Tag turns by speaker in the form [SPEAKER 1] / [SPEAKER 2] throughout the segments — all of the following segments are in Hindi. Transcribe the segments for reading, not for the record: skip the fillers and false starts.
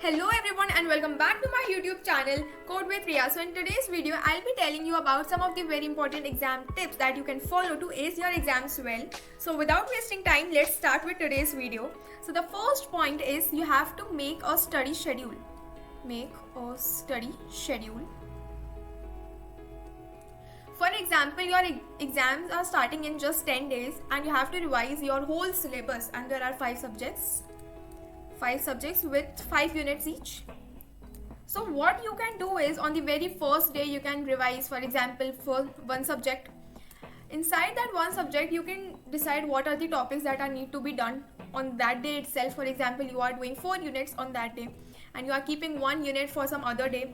[SPEAKER 1] Hello everyone and welcome back to my YouTube channel Code with Riya. So in today's video I'll be telling you about some of the very important exam tips that you can follow to ace your exams well. So without wasting time, let's start with today's video. So the first point is you have to make a study schedule. Make a study schedule. For example, your exams are starting in just 10 days and you have to revise your whole syllabus, and there are 5 subjects with 5 units each. So what you can do is on the very first day you can revise, for example, for one subject. Inside that one subject you can decide what are the topics that are need to be done on that day itself. For example, you are doing 4 units on that day and you are keeping 1 unit for some other day.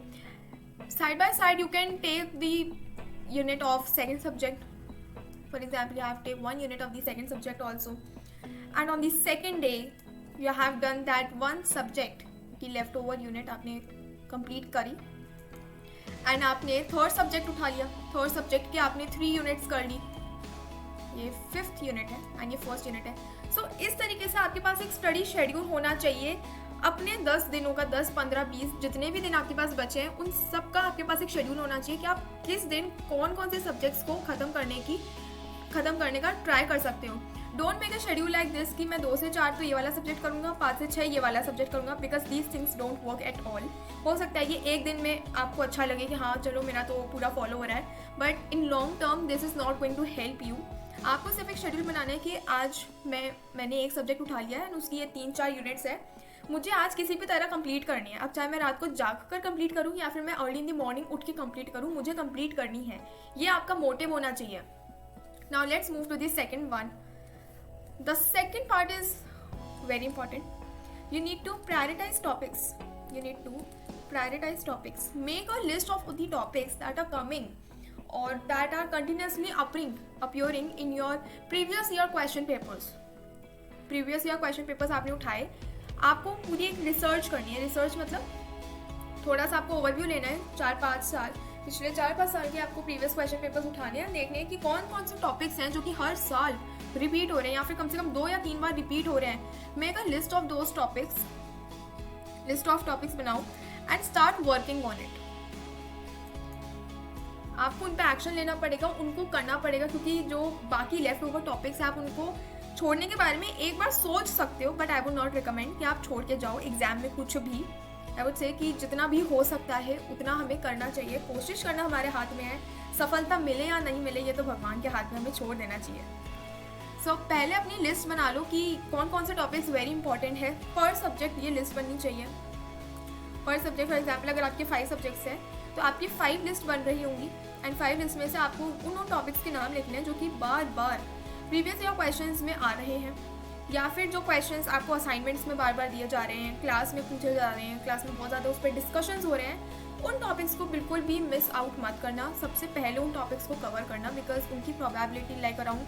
[SPEAKER 1] Side by side you can take the unit of second subject. For example, you have to take 1 unit of the second subject also, and on the second day you have done that one subject की लेफ्ट ओवर यूनिट आपने कंप्लीट करी एंड आपने थर्ड सब्जेक्ट उठा लिया. थर्ड सब्जेक्ट के आपने 3 यूनिट्स कर ली. ये 5th यूनिट है एंड ये फर्स्ट यूनिट है. सो इस तरीके से आपके पास एक स्टडी शेड्यूल होना चाहिए. अपने 10 दिनों का 10, 15, 20 जितने भी दिन आपके पास बचे हैं उन सब का आपके पास एक शेड्यूल होना चाहिए कि आप किस दिन कौन कौन से सब्जेक्ट्स को ख़त्म करने का ट्राई कर सकते हो. Don't make a schedule like this कि मैं 2 से 4 तो ये वाला सब्जेक्ट करूँगा, 5 से 6 ये वाला सब्जेक्ट करूँगा, because these things don't work at all. हो सकता है ये एक दिन में आपको अच्छा लगे कि हाँ चलो मेरा तो पूरा फॉलो हो रहा है, but in long term this is not going to help you. आपको सिर्फ एक शेड्यूल बनाना है कि आज मैंने एक सब्जेक्ट उठा लिया है एंड उसकी ये 3-4 यूनिट्स है, मुझे आज किसी भी तरह कंप्लीट करनी है. अब चाहे मैं रात को जाग कर कंप्लीट करूँ या फिर मैं अर्ली इन द मॉर्निंग उठ के कंप्लीट करूँ, मुझे कंप्लीट करनी है. ये आपका मोटिव होना चाहिए. Now let's move to the second one. The second part is very important. You need to prioritize topics. Make a list of the topics that are coming or that are continuously appearing in your previous year question papers. Previous year question papers आपने उठाए, आपको पूरी एक रिसर्च करनी है. रिसर्च मतलब थोड़ा सा आपको ओवरव्यू लेना है. 4-5 साल पिछले 4-5 साल के आपको प्रीवियस क्वेश्चन पेपर्स उठाने हैं, देखने हैं कि कौन कौन से टॉपिक्स हैं जो कि हर साल रिपीट हो रहे हैं या फिर कम से कम 2 या 3 बार रिपीट हो रहे हैं. Make a list of those topics. List of topics बनाओ and start working on it. आपको उन पर एक्शन लेना पड़ेगा, उनको करना पड़ेगा, क्योंकि जो बाकी लेफ्ट ओवर टॉपिक्स हैं आप उनको छोड़ने के बारे में एक बार सोच सकते हो, but I would not recommend कि आप छोड़ के जाओ एग्जाम में कुछ भी. आई वुड से कि जितना भी हो सकता है उतना हमें करना चाहिए. कोशिश करना हमारे हाथ में है. सफलता मिले या नहीं मिले ये तो भगवान के हाथ में, हमें छोड़ देना चाहिए. सो पहले अपनी लिस्ट बना लो कि कौन कौन से टॉपिक्स वेरी इंपॉर्टेंट है. पर सब्जेक्ट ये लिस्ट बननी चाहिए. पर सब्जेक्ट फॉर एग्जाम्पल अगर आपके 5 सब्जेक्ट्स हैं तो आपकी 5 लिस्ट बन रही होंगी एंड 5 लिस्ट में से आपको उन टॉपिक्स के नाम लिखने हैं जो कि बार बार प्रीवियस ईयर क्वेश्चंस में आ रहे हैं, या फिर जो क्वेश्चंस आपको असाइनमेंट्स में बार बार दिए जा रहे हैं, क्लास में पूछे जा रहे हैं, क्लास में बहुत ज़्यादा उस पर डिस्कशंस हो रहे हैं. उन टॉपिक्स को बिल्कुल भी मिस आउट मत करना. सबसे पहले उन टॉपिक्स को कवर करना, बिकॉज उनकी प्रोबेबिलिटी लाइक अराउंड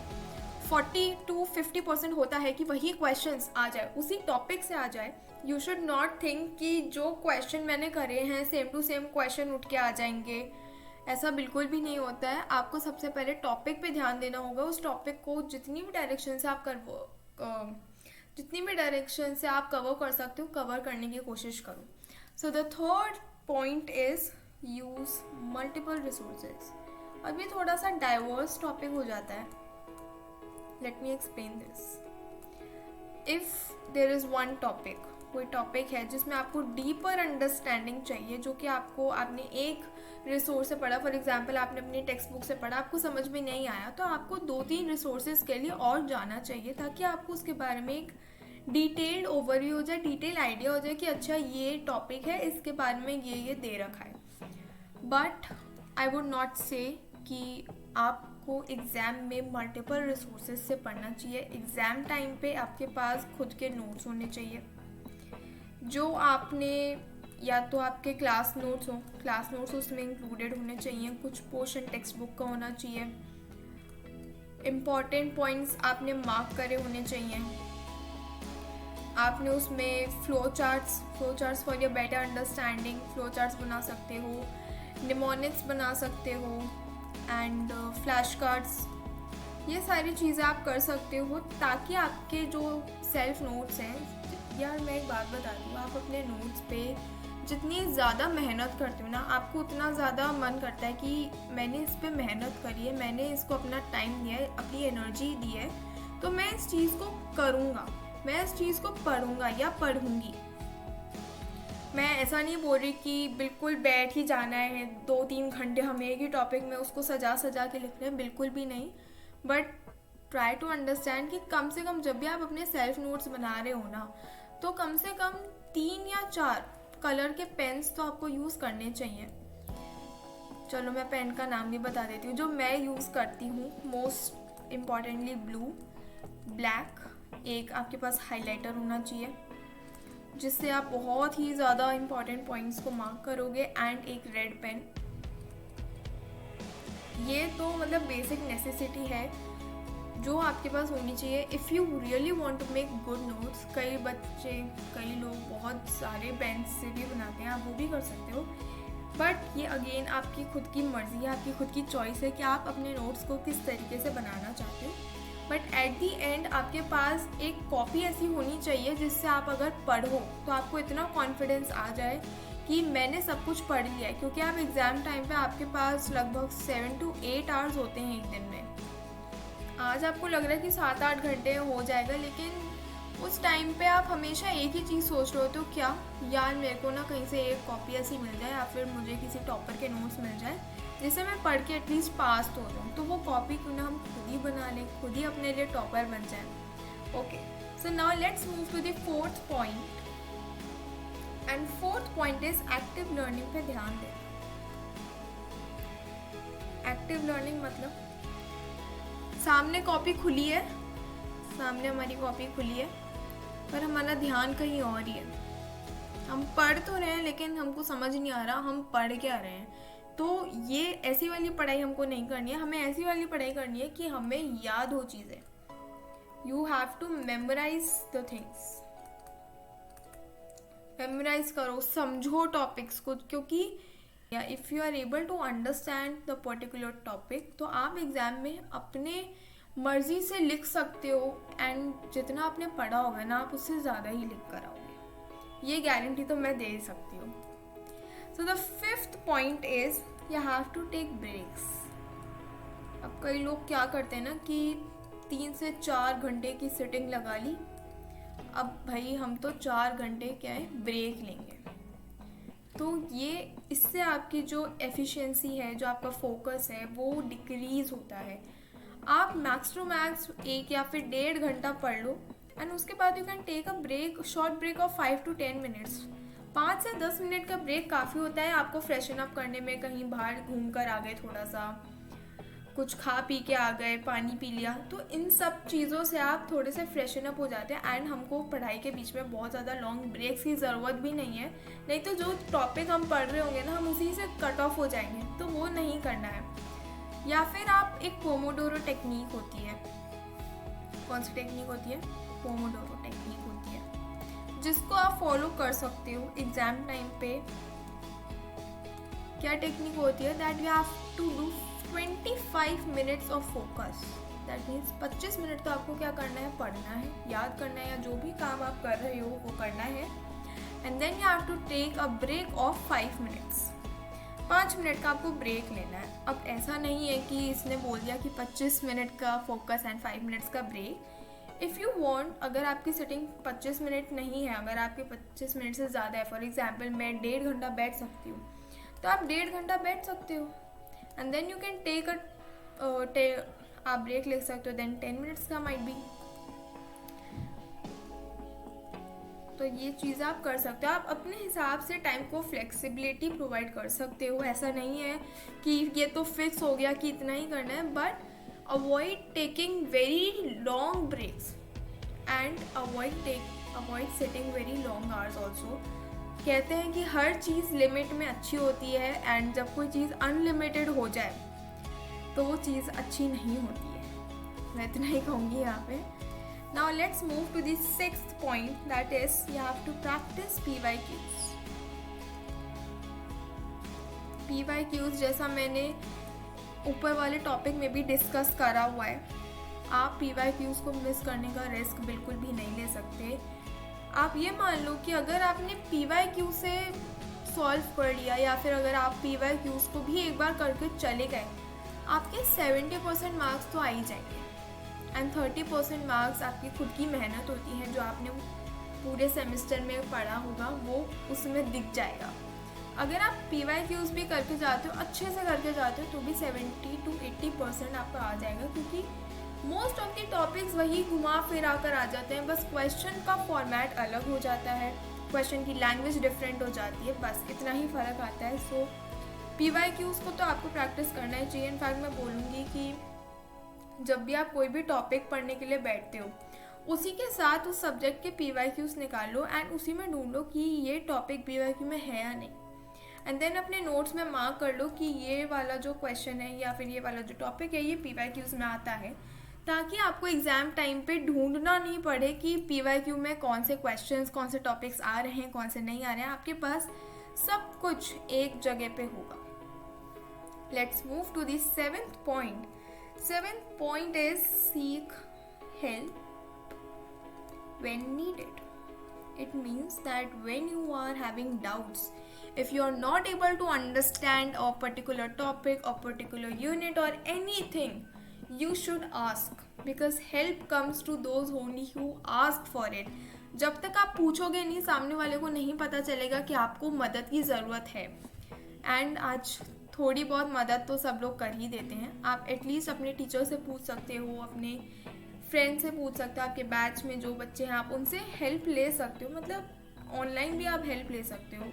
[SPEAKER 1] 40-50% होता है कि वही क्वेश्चंस आ जाए, उसी टॉपिक से आ जाए. यू शुड नॉट थिंक कि जो क्वेश्चन मैंने करे हैं सेम टू सेम क्वेश्चन उठ के आ जाएंगे. ऐसा बिल्कुल भी नहीं होता है. आपको सबसे पहले टॉपिक पे ध्यान देना होगा. उस टॉपिक को जितनी भी डायरेक्शन से आप कवर कर सकते हो कवर करने की कोशिश करो. So the third point is use multiple resources. अब ये थोड़ा सा डाइवर्स टॉपिक हो जाता है. Let me explain this. If there is one topic, कोई टॉपिक है जिसमें आपको डीपर अंडरस्टैंडिंग चाहिए, जो कि आपने एक रिसोर्स से पढ़ा, फॉर एग्जाम्पल आपने अपनी टेक्स्ट बुक से पढ़ा, आपको समझ में नहीं आया, तो आपको 2-3 रिसोर्सेज के लिए और जाना चाहिए ताकि आपको उसके बारे में एक डिटेल्ड ओवरव्यू हो जाए, डिटेल आइडिया हो जाए कि अच्छा ये टॉपिक है, इसके बारे में ये दे रखा है. बट आई वुड नॉट से कि आपको एग्ज़ाम में मल्टीपल रिसोर्सेज से पढ़ना चाहिए. एग्ज़ाम टाइम पे आपके पास खुद के नोट्स होने चाहिए, जो आपने या तो आपके क्लास नोट्स उसमें इंक्लूडेड होने चाहिए. कुछ पोर्शन टेक्स्ट बुक का होना चाहिए. इम्पॉर्टेंट पॉइंट्स आपने मार्क करे होने चाहिए. आपने उसमें flow charts for your better understanding flow charts बना सकते हो, निमोनिक्स बना सकते हो, एंड फ्लैश कार्ड्स ये सारी चीज़ें आप कर सकते हो ताकि आपके जो सेल्फ नोट्स हैं, यार मैं एक बात बता दूँ, आप अपने नोट्स पे जितनी ज़्यादा मेहनत करते हो ना, आपको उतना ज़्यादा मन करता है कि मैंने इस पे मेहनत करी है, मैंने इसको अपना टाइम दिया है, अपनी एनर्जी दी है, तो मैं इस चीज़ को करूँगा, मैं इस चीज़ को पढ़ूँगा या पढ़ूँगी। मैं ऐसा नहीं बोल रही कि बिल्कुल बैठ ही जाना है 2-3 घंटे हमें एक ही टॉपिक में उसको सजा सजा के लिख रहे हैं, बिल्कुल भी नहीं। बट ट्राई टू अंडरस्टैंड कि कम से कम जब भी आप अपने सेल्फ नोट्स बना रहे हो ना, तो कम से कम 3 या 4 कलर के पेन्स तो आपको यूज़ करने चाहिए। चलो मैं पेन का नाम भी बता देती हूँ जो मैं यूज़ करती हूँ। मोस्ट इम्पॉर्टेंटली ब्लू, ब्लैक, एक आपके पास हाइलाइटर होना चाहिए जिससे आप बहुत ही ज़्यादा इम्पॉर्टेंट पॉइंट्स को मार्क करोगे, एंड एक रेड पेन। ये तो मतलब बेसिक नेसेसिटी है जो आपके पास होनी चाहिए if you really want to make good notes. कई बच्चे, कई लोग बहुत सारे पेन्स से भी बनाते हैं, आप वो भी कर सकते हो, बट ये अगेन आपकी खुद की मर्ज़ी है, आपकी खुद की चॉइस है कि आप अपने नोट्स को किस तरीके से बनाना चाहते हो। बट एट दी एंड आपके पास एक कॉपी ऐसी होनी चाहिए जिससे आप अगर पढ़ो तो आपको इतना कॉन्फिडेंस आ जाए कि मैंने सब कुछ पढ़ लिया है, क्योंकि आप एग्ज़ाम टाइम पे आपके पास लगभग 7 to 8 आवर्स होते हैं एक दिन में। आज आपको लग रहा है कि 7-8 घंटे हो जाएगा, लेकिन उस टाइम पे आप हमेशा एक ही चीज़ सोच रहे हो, तो क्या यार मेरे को ना कहीं से एक कॉपी ऐसी मिल जाए या फिर मुझे किसी टॉपर के नोट्स मिल जाए जिसे मैं पढ़ के एटलीस्ट पास तो हो जाऊँ। तो वो कॉपी क्यों ना हम खुद ही बना लें, खुद ही अपने लिए टॉपर बन जाए। Okay, so now let's move to the 4th point, and 4th point is active learning पे ध्यान दें। एक्टिव लर्निंग मतलब सामने कॉपी खुली है, सामने हमारी कॉपी खुली है पर हमारा ध्यान कहीं और ही है। हम पढ़ तो रहे हैं लेकिन हमको समझ नहीं आ रहा हम पढ़ क्या रहे हैं। तो ये ऐसी वाली पढ़ाई हमको नहीं करनी है, हमें ऐसी वाली पढ़ाई करनी है कि हमें याद हो चीज़ें। You have to memorise the things. Memorise करो, समझो टॉपिक्स को, क्योंकि if you are able to understand the particular topic तो आप एग्ज़ाम में अपने मर्जी से लिख सकते हो, एंड जितना आपने पढ़ा होगा ना आप उससे ज़्यादा ही लिख कर आओगे, ये गारंटी तो मैं दे सकती हूँ। So the 5th point is you have to take breaks. अब कई लोग क्या करते हैं ना कि 3 से 4 घंटे की सिटिंग लगा ली, अब भाई हम तो 4 घंटे क्या है ब्रेक लेंगे। तो ये इससे आपकी जो एफिशिएंसी है, जो आपका फोकस है वो डिक्रीज होता है। आप मैक्स टू मैक्स 1 या फिर 1.5 घंटा पढ़ लो, एंड उसके बाद you can take a break, short break of 5 to 10 minutes. 5 से 10 मिनट का ब्रेक काफ़ी होता है आपको फ्रेशन अप करने में, कहीं बाहर घूम कर आ गए, थोड़ा सा कुछ खा पी के आ गए, पानी पी लिया, तो इन सब चीज़ों से आप थोड़े से फ्रेशन अप हो जाते हैं। एंड हमको पढ़ाई के बीच में बहुत ज़्यादा लॉन्ग ब्रेक्स की ज़रूरत भी नहीं है, नहीं तो जो टॉपिक हम पढ़ रहे होंगे ना हम उसी से कट ऑफ हो जाएंगे, तो वो नहीं करना है। या फिर आप एक पोमोडोरो टेक्निक होती है, कौन सी टेक्निक होती है? पोमोडोरो टेक्निक होती है, जिसको आप फॉलो कर सकते हो एग्जाम टाइम पे। क्या टेक्निक होती है? That you have to do 25 minutes of focus. That means 25 minute तो आपको क्या करना है, पढ़ना है, याद करना है, या जो भी काम आप कर रहे हो वो करना है, and then you have to take a break of 5 minutes. 5 minute का आपको ब्रेक लेना है। अब ऐसा नहीं है कि इसने बोल दिया कि 25 मिनट का फोकस एंड 5 मिनट्स का ब्रेक। इफ़ यू वांट, अगर आपकी सिटिंग 25 मिनट नहीं है, अगर आपके 25 मिनट से ज़्यादा है, फॉर एग्जांपल मैं 1.5 घंटा बैठ सकती हूँ, तो आप 1.5 घंटा बैठ सकते हो, and then you can take आप ब्रेक ले सकते हो, देन 10 मिनट्स का माइट बी। तो ये चीज़ आप कर सकते हो, आप अपने हिसाब से टाइम को फ्लेक्सिबिलिटी प्रोवाइड कर सकते हो। ऐसा नहीं है कि ये तो फिक्स हो गया कि इतना ही करना है, but avoid taking very long breaks and avoid setting very long hours also. कहते हैं कि हर चीज़ लिमिट में अच्छी होती है, एंड जब कोई चीज़ अनलिमिटेड हो जाए तो वो चीज़ अच्छी नहीं होती है। मैं इतना ही कहूँगी यहाँ पे। Now let's move to the 6th point, that is you have to practice PYQs. PYQs जैसा मैंने ऊपर वाले टॉपिक में भी डिस्कस करा हुआ है, आप PYQs को मिस करने का रिस्क बिल्कुल भी नहीं ले सकते। आप ये मान लो कि अगर आपने PYQ से सॉल्व कर लिया या फिर अगर आप PYQs को भी एक बार करके चले गए, आपके 70% मार्क्स तो आ ही जाएंगे एंड 30% मार्क्स आपकी खुद की मेहनत होती है जो आपने पूरे सेमेस्टर में पढ़ा होगा वो उसमें दिख जाएगा। अगर आप PYQs भी करके जाते हो, अच्छे से करके जाते हो, तो भी 70 to 80% आपका आ जाएगा, क्योंकि मोस्ट ऑफ द टॉपिक्स वही घुमा फिरा कर आ जाते हैं, बस क्वेश्चन का फॉर्मेट अलग हो जाता है, क्वेश्चन की लैंग्वेज डिफरेंट हो जाती है, बस इतना ही फ़र्क आता है। सो PYQs को तो आपको प्रैक्टिस करना ही चाहिए। इनफैक्ट मैं बोलूँगी कि जब भी आप कोई भी टॉपिक पढ़ने के लिए बैठते हो, उसी के साथ उस सब्जेक्ट के PYQs निकालो एंड उसी में ढूंढो कि ये टॉपिक PYQ में है या नहीं, एंड देन अपने नोट्स में मार्क कर लो कि ये वाला जो क्वेश्चन है या फिर ये वाला जो टॉपिक है ये PYQs में आता है, ताकि आपको एग्ज़ाम टाइम पे ढूंढना नहीं पड़े कि PYQ में कौन से क्वेश्चंस, कौन से टॉपिक्स आ रहे हैं, कौन से नहीं आ रहे हैं। आपके पास सब कुछ एक जगह पे होगा। Let's move to the seventh point. Seventh point is seek help when needed. It means that when you are having doubts, if you are not able to understand a particular topic or particular unit or anything, you should ask, because help comes to those only who ask for it. जब तक आप पूछोगे नहीं, सामने वाले को नहीं पता चलेगा कि आपको मदद की ज़रूरत है। एंड आज थोड़ी बहुत मदद तो सब लोग कर ही देते हैं। आप एटलीस्ट अपने टीचर से पूछ सकते हो, अपने फ्रेंड से पूछ सकते हो, आपके बैच में जो बच्चे हैं आप उनसे हेल्प ले सकते हो, मतलब ऑनलाइन भी आप हेल्प ले सकते हो।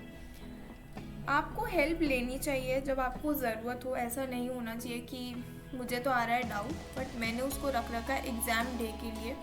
[SPEAKER 1] आपको हेल्प लेनी चाहिए जब आपको ज़रूरत हो। ऐसा नहीं होना चाहिए कि मुझे तो आ रहा है डाउट बट मैंने उसको रख रखा है एग्ज़ाम डे के लिए।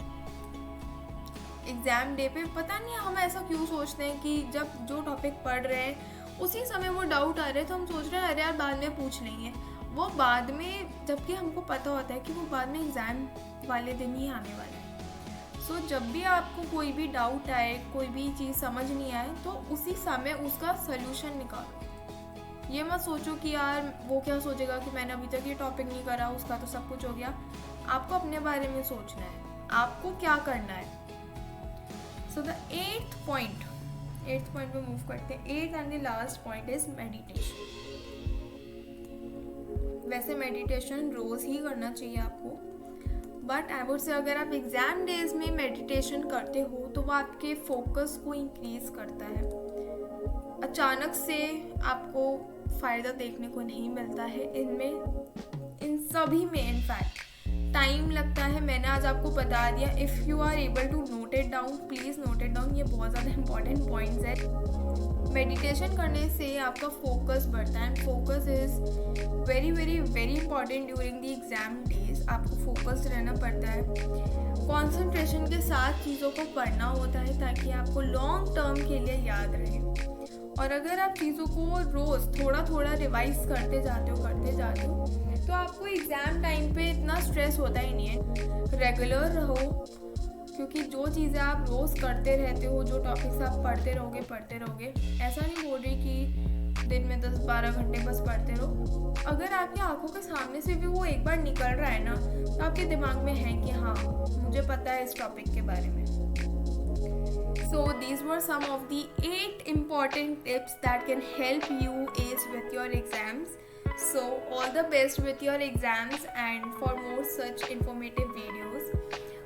[SPEAKER 1] एग्ज़ाम डे पे पता नहीं हम ऐसा क्यों सोचते हैं कि जब जो टॉपिक पढ़ रहे हैं उसी समय वो डाउट आ रहे हैं तो हम सोच रहे हैं अरे यार बाद में पूछ लेंगे, वो बाद में, जबकि हमको पता होता है कि वो बाद में एग्ज़ाम वाले दिन ही आने वाला है। सो जब भी आपको कोई भी डाउट आए, कोई भी चीज़ समझ नहीं आए, तो उसी समय उसका सल्यूशन निकालो। ये मत सोचो कि यार वो क्या सोचेगा कि मैंने अभी तक ये टॉपिक नहीं करा, उसका तो सब कुछ हो गया। आपको अपने बारे में सोचना है, आपको क्या करना है। सो द एट्थ पॉइंट पे मूव करते हैं। Eighth and the last point is meditation. वैसे मेडिटेशन रोज़ ही करना चाहिए आपको, बट आई वुड से अगर आप एग्ज़ाम डेज में मेडिटेशन करते हो तो वो आपके फोकस को इंक्रीज़ करता है। अचानक से आपको फ़ायदा देखने को नहीं मिलता है इन सभी में। इनफैक्ट टाइम लगता है। मैंने आज आपको बता दिया। If you are able to note it down, please note it down. ये बहुत ज़्यादा इंपॉर्टेंट पॉइंट्स है। मेडिटेशन करने से आपका फोकस बढ़ता है and focus is very very very important during the exam days. आपको फोकस्ड रहना पड़ता है, कॉन्सेंट्रेशन के साथ चीज़ों को पढ़ना होता है ताकि आपको लॉन्ग टर्म के लिए याद रहे। और अगर आप चीज़ों को रोज़ थोड़ा थोड़ा रिवाइज करते जाते हो तो आपको एग्ज़ाम टाइम पे इतना स्ट्रेस होता ही नहीं है। रेगुलर रहो, क्योंकि जो चीज़ें आप रोज़ करते रहते हो, जो टॉपिक्स आप पढ़ते रहोगे, ऐसा नहीं बोल रही कि दिन में 10-12 घंटे बस पढ़ते रहो। अगर आपकी आंखों के सामने से भी वो एक बार निकल रहा है ना, तो आपके दिमाग में है कि हाँ मुझे पता है इस टॉपिक के बारे में। So these were some of the 8 important tips that can help you ace with your exams. So all the best with your exams, and for more such informative videos,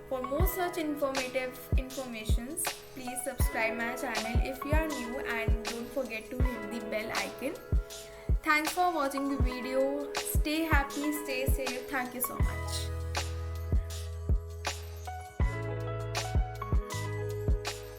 [SPEAKER 1] for more such informative informations, please subscribe my channel if you are new, and don't forget to hit the bell icon. Thanks for watching the video. Stay happy, stay safe. Thank you so much.